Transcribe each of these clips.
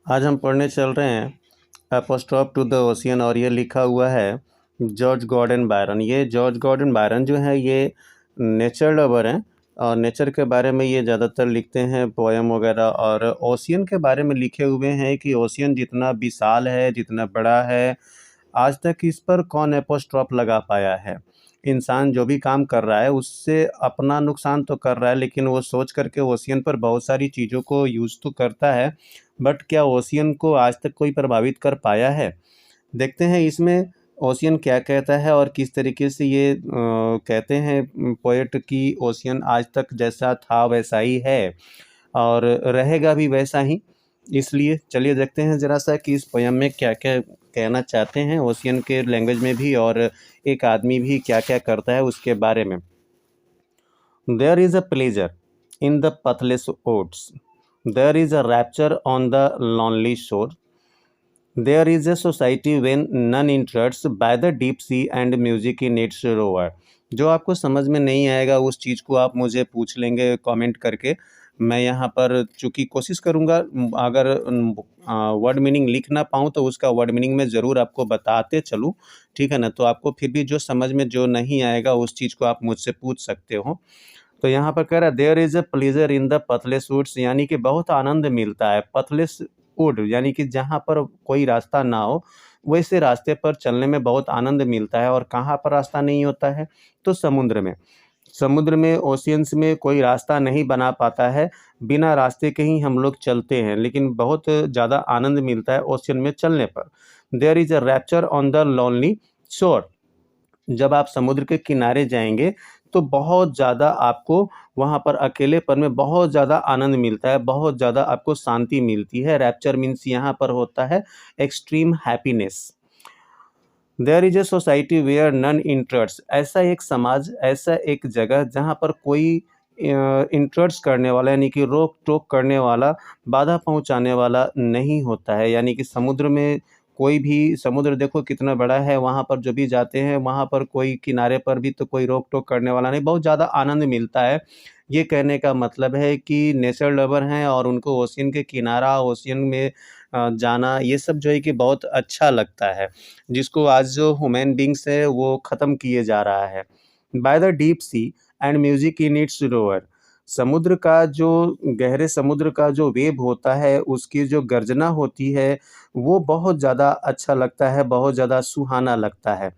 आज हम पढ़ने चल रहे हैं एपोस्ट्रोफ टू द ओशियन और ये लिखा हुआ है जॉर्ज गॉर्डन बायरन। ये जॉर्ज गॉर्डन बायरन जो है ये नेचर लवर हैं और नेचर के बारे में ये ज़्यादातर लिखते हैं पोएम वगैरह, और ओशियन के बारे में लिखे हुए हैं कि ओशियन जितना विशाल है, जितना बड़ा है, आज तक इस पर कौन एपोस्ट्रोफ लगा पाया है। इंसान जो भी काम कर रहा है उससे अपना नुकसान तो कर रहा है, लेकिन वो सोच करके ओशियन पर बहुत सारी चीज़ों को यूज़ तो करता है, बट क्या ओशियन को आज तक कोई प्रभावित कर पाया है? देखते हैं इसमें ओशियन क्या कहता है और किस तरीके से ये कहते हैं पोएट कि ओशियन आज तक जैसा था वैसा ही है और रहेगा भी वैसा ही। इसलिए चलिए देखते हैं ज़रा सा कि इस पोयम में क्या-क्या कहना चाहते हैं ओशियन के लैंग्वेज में भी, और एक आदमी भी क्या-क्या करता है उसके बारे में। There is a pleasure in the pathless oats. There is a rapture on the lonely shore. There is a society when none intrudes by the deep sea and music in its roar. जो आपको समझ में नहीं आएगा उस चीज़ को आप मुझे पूछ लेंगे कमेंट करके। मैं यहाँ पर चूँकि कोशिश करूँगा, अगर वर्ड मीनिंग लिख ना पाऊँ तो उसका वर्ड मीनिंग मैं ज़रूर आपको बताते चलूँ, ठीक है ना? तो आपको फिर भी जो समझ में जो नहीं आएगा उस चीज़ को आप मुझसे पूछ सकते हो। तो यहाँ पर कह रहा है there is a pleasure in the pathless woods, यानी कि बहुत आनंद मिलता है। पथलेस वुड यानी कि जहाँ पर कोई रास्ता ना हो, वैसे रास्ते पर चलने में बहुत आनंद मिलता है। और कहाँ पर रास्ता नहीं होता है? तो समुद्र में। समुद्र में, ओशियंस में कोई रास्ता नहीं बना पाता है, बिना रास्ते के ही हम लोग चलते हैं, लेकिन बहुत ज़्यादा आनंद मिलता है ओशियन में चलने पर। There is a rapture on the lonely shore, जब आप समुद्र के किनारे जाएँगे तो बहुत ज़्यादा आपको वहाँ पर अकेलेपन में बहुत ज़्यादा आनंद मिलता है, बहुत ज़्यादा आपको शांति मिलती है। रैप्चर मीन्स यहाँ पर होता है extreme happiness. There is a society where none intrudes, ऐसा एक समाज, ऐसा एक जगह जहाँ पर कोई इंट्रड्स करने वाला यानी कि रोक-टोक करने वाला, बाधा पहुँचाने वाला नहीं होता है। यानी कि समुद्र में कोई भी, समुद्र देखो कितना बड़ा है, वहाँ पर जो भी जाते हैं वहाँ पर कोई किनारे पर भी तो कोई रोक-टोक करने वाला नहीं, बहुत ज़्यादा आनंद मिलता है। ये कहने का मतलब है कि नेचर लवर हैं और उनको ओशियन के किनारा, ओशियन में जाना ये सब जो है कि बहुत अच्छा लगता है, जिसको आज जो ह्यूमन बीइंग्स है वो ख़त्म किए जा रहा है। By the deep sea and music in its row or, समुद्र का जो, गहरे समुद्र का जो वेव होता है, उसकी जो गर्जना होती है, वो बहुत ज़्यादा अच्छा लगता है, बहुत ज़्यादा सुहाना लगता है।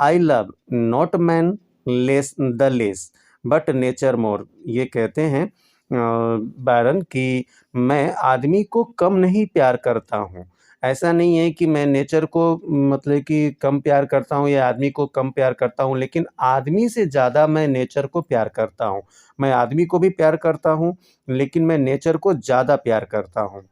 I love not man less the less but nature more, ये कहते हैं बायरन कि मैं आदमी को कम नहीं प्यार करता हूँ। ऐसा नहीं है कि मैं नेचर को मतलब कि कम प्यार करता हूँ या आदमी को कम प्यार करता हूँ, लेकिन आदमी से ज़्यादा मैं नेचर को प्यार करता हूँ। मैं आदमी को भी प्यार करता हूँ, लेकिन मैं नेचर को ज़्यादा प्यार करता हूँ।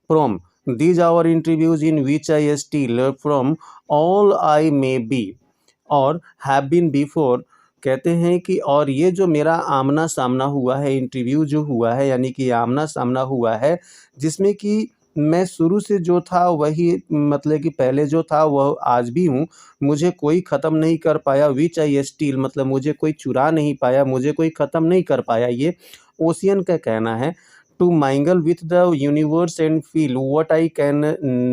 From these our interviews in which I steal from all I may be और have been before, कहते हैं कि और ये जो मेरा आमना-सामना हुआ है, इंटरव्यू जो हुआ है यानी कि आमना-सामना हुआ है, जिसमें कि मैं शुरू से जो था वही, मतलब कि पहले जो था वह आज भी हूँ, मुझे कोई ख़त्म नहीं कर पाया। व्हिच आई स्टील मतलब मुझे कोई चुरा नहीं पाया, मुझे कोई ख़त्म नहीं कर पाया। ये ओशियन का कहना है। To mingle with the universe and feel what I can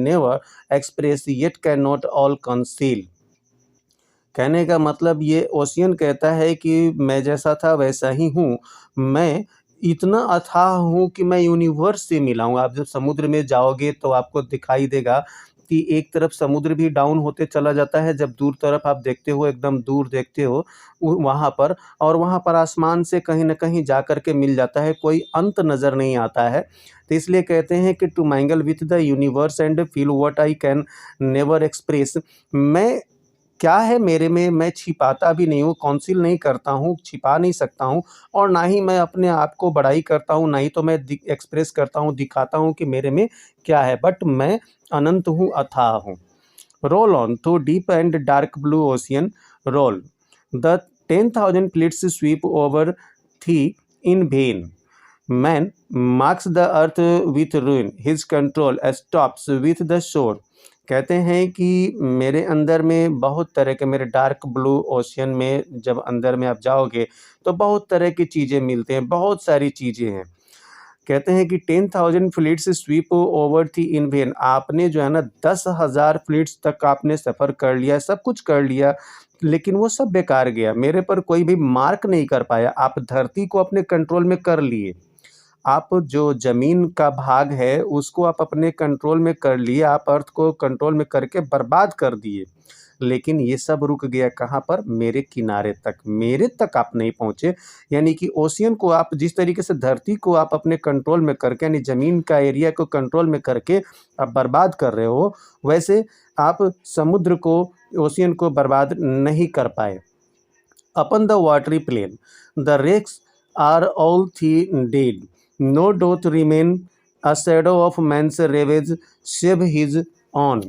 never express yet cannot all conceal। कहने का मतलब ये ओशियन कहता है कि मैं जैसा था वैसा ही हूँ। मैं इतना अथाह हूँ कि मैं यूनिवर्स से मिला हूँ। आप जब समुद्र में जाओगे तो आपको दिखाई देगा कि एक तरफ समुद्र भी डाउन होते चला जाता है, जब दूर तरफ आप देखते हो, एकदम दूर देखते हो वहाँ पर, और वहाँ पर आसमान से कहीं न कहीं जा कर के मिल जाता है, कोई अंत नज़र नहीं आता है। तो इसलिए कहते हैं कि to mingle with the universe and feel what I can never express, मैं क्या है मेरे में, मैं छिपाता भी नहीं हूँ, कॉन्सील नहीं करता हूँ, छिपा नहीं सकता हूँ, और ना ही मैं अपने आप को बड़ाई करता हूँ, ना ही तो मैं एक्सप्रेस करता हूँ, दिखाता हूँ कि मेरे में क्या है, बट मैं अनंत हूँ, अथाह हूँ। Roll on through deep and dark blue ocean, roll the 10,000 fleets sweep over thee in vain, man marks the earth with ruin, his control stops with the shore. कहते हैं कि मेरे अंदर में बहुत तरह के, मेरे डार्क ब्लू ओशियन में जब अंदर में आप जाओगे तो बहुत तरह की चीज़ें मिलते हैं, बहुत सारी चीज़ें हैं। कहते हैं कि 10,000 fleets SVEEP over thee in when. आपने जो है ना 10,000 फ्लीट्स तक आपने सफ़र कर लिया, सब कुछ कर लिया, लेकिन वो सब बेकार गया। मेरे पर कोई भी मार्क नहीं कर पाया। आप धरती को अपने कंट्रोल में कर लिए, आप जो ज़मीन का भाग है उसको आप अपने कंट्रोल में कर लिए, आप अर्थ को कंट्रोल में करके बर्बाद कर दिए। लेकिन ये सब रुक गया कहाँ पर? मेरे किनारे तक, मेरे तक आप नहीं पहुँचे। यानी कि ओशियन को आप जिस तरीके से धरती को आप अपने कंट्रोल में करके, यानी ज़मीन का एरिया को कंट्रोल में करके आप बर्बाद कर रहे हो, वैसे आप समुद्र को, ओशियन को बर्बाद नहीं कर पाए। Upon the watery plain, the wrecks are all dead. No doth remain a shadow of man's ravage save his own.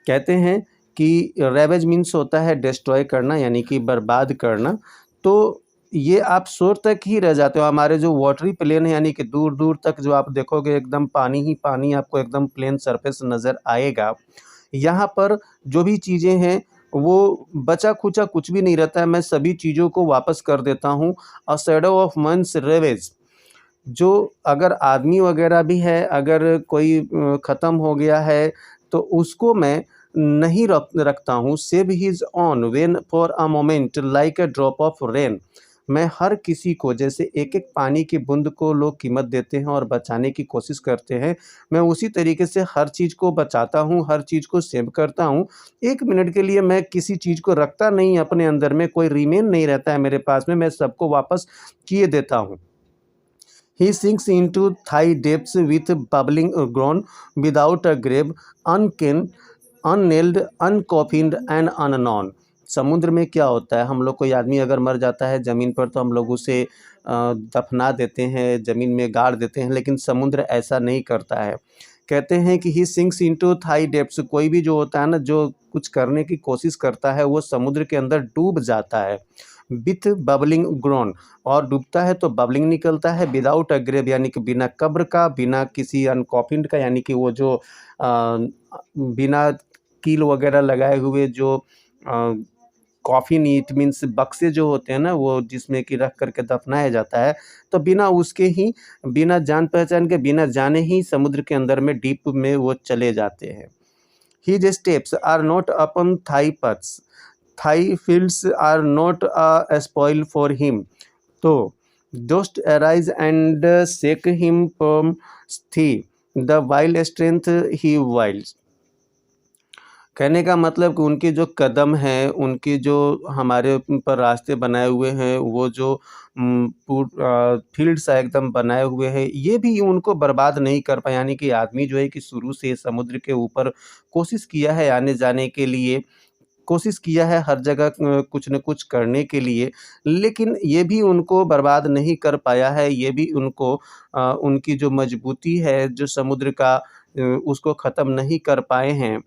कहते हैं कि रेवेज मीन्स होता है डिस्ट्रॉय करना, यानी कि बर्बाद करना। तो ये आप शोर तक ही रह जाते हो। हमारे जो वाटरी प्लेन है, यानी कि दूर दूर तक जो आप देखोगे एकदम पानी ही पानी, आपको एकदम प्लेन सरफेस नज़र आएगा। यहाँ पर जो भी चीज़ें हैं वो बचा खुचा कुछ भी नहीं रहता है। मैं सभी चीज़ों को वापस कर देता हूँ। A shadow of Munch ravage, जो अगर आदमी वगैरह भी है, अगर कोई ख़त्म हो गया है तो उसको मैं नहीं रखता हूँ। Save his on when for a moment like a drop of rain. मैं हर किसी को, जैसे एक एक पानी की बूंद को लोग कीमत देते हैं और बचाने की कोशिश करते हैं, मैं उसी तरीके से हर चीज़ को बचाता हूँ, हर चीज़ को सेव करता हूँ। एक मिनट के लिए मैं किसी चीज़ को रखता नहीं अपने अंदर में, कोई रिमेन नहीं रहता है मेरे पास में, मैं सबको वापस किए देता हूँ। He sinks into thy depths with bubbling groan, without a grave, unnailed, uncoffined and unknown. समुद्र में क्या होता है, हम लोग, कोई आदमी अगर मर जाता है ज़मीन पर तो हम लोग उसे दफना देते हैं, ज़मीन में गाड़ देते हैं, लेकिन समुद्र ऐसा नहीं करता है। कहते हैं कि ही सिंक्स इनटू थाई डेप्थ्स, कोई भी जो होता है ना, जो कुछ करने की कोशिश करता है वो समुद्र के अंदर डूब जाता है। विथ बबलिंग ग्रोन, और डूबता है तो बबलिंग निकलता है। विदाउट अ ग्रेव, यानी कि बिना कब्र का, बिना किसी अनकॉफिन्ड का, यानी कि वो जो बिना कील वगैरह लगाए हुए जो कॉफिन, इट मीन्स बक्से जो होते हैं ना, वो जिसमें कि रख करके दफनाया जाता है, तो बिना उसके ही, बिना जान पहचान के, बिना जाने ही समुद्र के अंदर में डीप में वो चले जाते हैं। His steps are not upon thy paths, thy fields are not a spoil for him. तो dost arise and shake him from thee, the wild strength he wields. कहने का मतलब कि उनके जो कदम हैं, उनके जो हमारे पर रास्ते बनाए हुए हैं, वो जो फील्ड सा एकदम बनाए हुए हैं, ये भी उनको बर्बाद नहीं कर पाए। यानी कि आदमी जो है कि शुरू से समुद्र के ऊपर कोशिश किया है आने जाने के लिए, कोशिश किया है हर जगह कुछ न कुछ करने के लिए, लेकिन ये भी उनको बर्बाद नहीं कर पाया है। ये भी उनको उनकी जो मजबूती है, जो समुद्र का, उसको ख़त्म नहीं कर पाए हैं।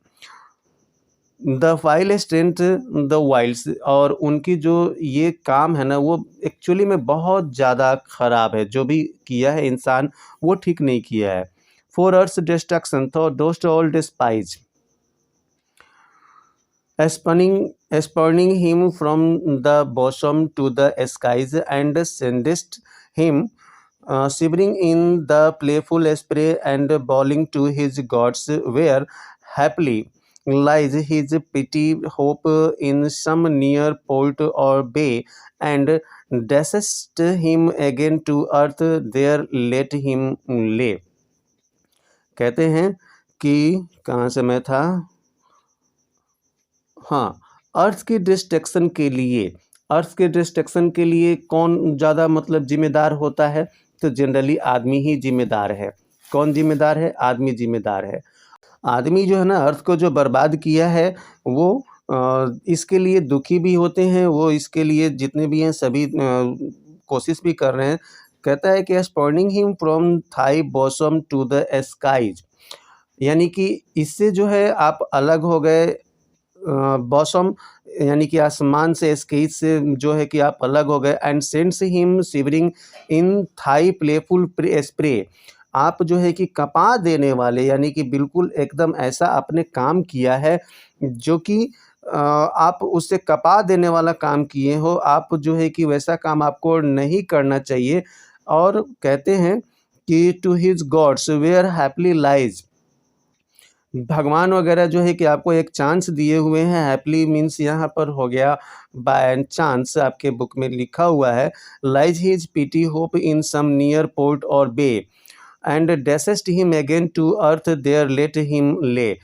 The wild strength the Wilde's, और उनकी जो ये काम है ना, वो एक्चुअली में बहुत ज़्यादा ख़राब है। जो भी किया है इंसान, वो ठीक नहीं किया है। फॉर अर्थ डिस्ट्रक्शन तो डोस्ट all despise, spurning him from the bosom to the skies, and sendest him shivering in the playful spray, and bowling to his gods, where happily lies his petty hope in some near port or bay, and dashest him again to earth, there let him lay. कहते हैं कि कहाँ से मैं था, हाँ, अर्थ के destruction के लिए, अर्थ के डिस्ट्रक्शन के लिए कौन ज़्यादा मतलब जिम्मेदार होता है? तो जनरली आदमी ही जिम्मेदार है। कौन जिम्मेदार है? आदमी जिम्मेदार है। आदमी जो है ना, अर्थ को जो बर्बाद किया है, वो इसके लिए दुखी भी होते हैं, वो इसके लिए जितने भी हैं सभी कोशिश भी कर रहे हैं। कहता है कि spurning him from thy bosom to the skies, यानी कि इससे जो है आप अलग हो गए। बॉसम यानी कि आसमान से, स्केच से जो है कि आप अलग हो गए। And sends him shivering in thy playful spray, आप जो है कि कपा देने वाले, यानी कि बिल्कुल एकदम ऐसा आपने काम किया है जो कि आप उससे कपा देने वाला काम किए हो। आप जो है कि वैसा काम आपको नहीं करना चाहिए। और कहते हैं कि to his gods where happily lies, भगवान वगैरह जो है कि आपको एक चांस दिए हुए हैं। हैप्पली मीन्स यहाँ पर हो गया बाय चांस, आपके बुक में लिखा हुआ है। Lies his petty hope in some near port or bay and dashest him again to earth there let him lay.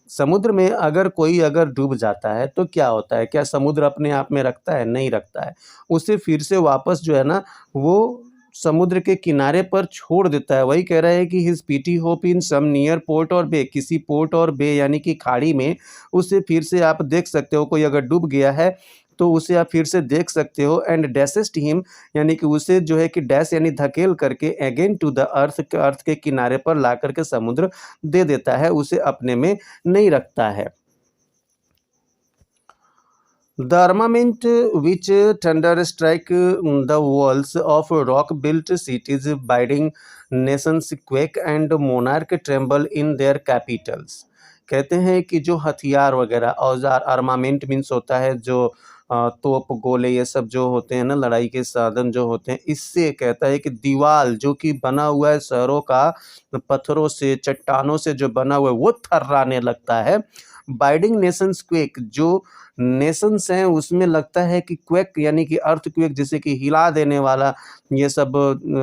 समुद्र में अगर कोई अगर डूब जाता है तो क्या होता है? क्या समुद्र अपने आप में रखता है? नहीं रखता है। उसे फिर से वापस जो है ना वो समुद्र के किनारे पर छोड़ देता है। वही कह रहा है कि his petty hope in some near port or bay, किसी पोर्ट और बे यानी कि खाड़ी में उसे फिर से आप देख सकते हो। कोई अगर डूब गया है तो उसे आप फिर से देख सकते हो। एंड डैसेस्ट हिम यानी कि उसे जो है कि डैश यानी धकेल करके अगेन टू द अर्थ के किनारे पर ला करके समुद्र दे देता है, उसे अपने में नहीं रखता है। The armament which thunder strike the walls of rock-built cities, bidding nations quake and monarch tremble in their capitals। कहते हैं कि जो हथियार वगैरह औजार, आर्मामेंट मीन्स होता है जो तोप गोले ये सब जो होते हैं ना, लड़ाई के साधन जो होते हैं, इससे कहता है कि दीवाल जो कि बना हुआ है शहरों का पत्थरों से, चट्टानों से जो बना हुआ है वो थर्राने लगता है। बाइडिंग नेशंस क्वेक, जो नेशंस हैं उसमें लगता है कि क्वेक यानी कि अर्थ क्वेक, जिसे कि हिला देने वाला ये सब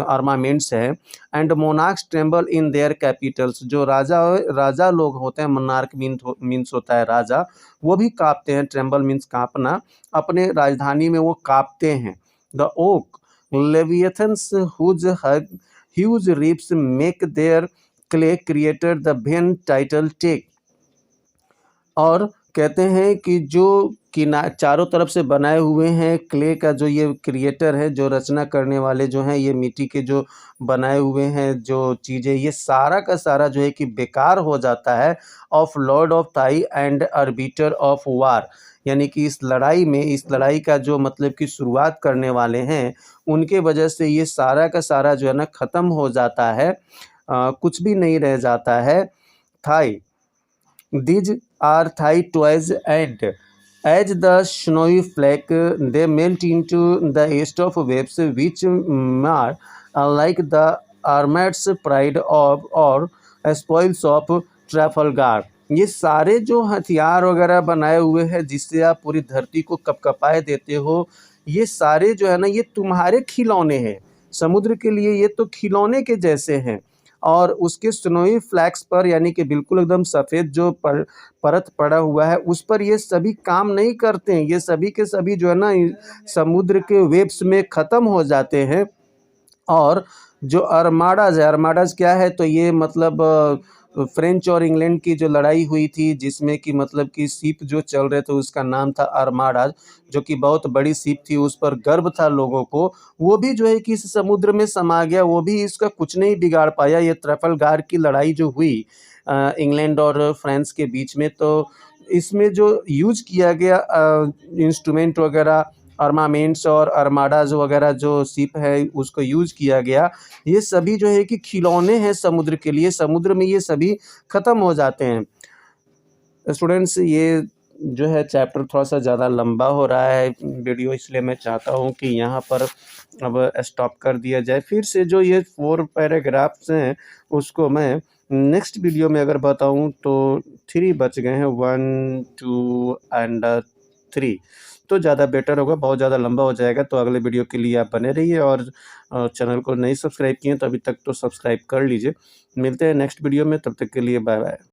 आर्मामेंट्स हैं। And monarchs tremble in their Capitals, जो राजा लोग होते हैं, मोनार्क मीन्स होता है राजा, वो भी कांपते हैं। ट्रेम्बल मीन्स कांपना, अपने राजधानी में वो कांपते हैं। The oak leviathans whose huge ribs make their clay creator the vain title take. और कहते हैं कि जो चारों तरफ से बनाए हुए हैं क्ले का, जो ये क्रिएटर है, जो रचना करने वाले जो हैं, ये मिट्टी के जो बनाए हुए हैं जो चीज़ें, ये सारा का सारा जो है कि बेकार हो जाता है। Of lord of thy and arbiter of war, यानी कि इस लड़ाई का जो मतलब कि शुरुआत करने वाले हैं, उनके वजह से ये सारा का सारा जो है ना ख़त्म हो जाता है, कुछ भी नहीं रह जाता है। Thy, these are Thai toys, and as the snowy flake they melt into the east of waves which mar like the armats pride of or spoils of Trafalgar। ये सारे जो हथियार वगैरह बनाए हुए हैं जिससे आप पूरी धरती को कपकपाए देते हो, ये सारे जो है ना ये तुम्हारे खिलौने हैं। समुद्र के लिए ये तो खिलौने के जैसे हैं। और उसके स्नोई फ्लैक्स पर यानी कि बिल्कुल एकदम सफ़ेद जो परत पड़ा हुआ है, उस पर ये सभी काम नहीं करते हैं। ये सभी के सभी जो है ना समुद्र के वेव्स में ख़त्म हो जाते हैं। और जो आर्माडाज़ है, आर्माडाज़ क्या है? तो ये मतलब फ्रेंच और इंग्लैंड की जो लड़ाई हुई थी, जिसमें कि मतलब कि शिप जो चल रहे थे उसका नाम था आर्माडाज़, जो कि बहुत बड़ी शिप थी, उस पर गर्व था लोगों को। वो भी जो है कि इस समुद्र में समा गया, वो भी इसका कुछ नहीं बिगाड़ पाया। ये ट्रफलगार की लड़ाई जो हुई इंग्लैंड और फ्रांस के बीच में, तो इसमें जो यूज़ किया गया इंस्ट्रूमेंट वगैरह, आर्मामेंट्स और आर्माडाज़ वगैरह जो शिप है उसको यूज़ किया गया, ये सभी जो है कि खिलौने हैं समुद्र के लिए। समुद्र में ये सभी ख़त्म हो जाते हैं। स्टूडेंट्स, ये जो है चैप्टर थोड़ा-सा ज़्यादा लंबा हो रहा है वीडियो, इसलिए मैं चाहता हूँ कि यहाँ पर अब स्टॉप कर दिया जाए। फिर से जो ये 4 पैराग्राफ्स हैं उसको मैं नेक्स्ट वीडियो में अगर बताऊँ तो 3 बच गए हैं, 1, 2 एंड 3, तो ज़्यादा बेटर होगा। बहुत ज़्यादा लंबा हो जाएगा, तो अगले वीडियो के लिए आप बने रहिए। और चैनल को नहीं सब्सक्राइब किए तो अभी तक तो सब्सक्राइब कर लीजिए। मिलते हैं नेक्स्ट वीडियो में, तब तक के लिए बाय बाय।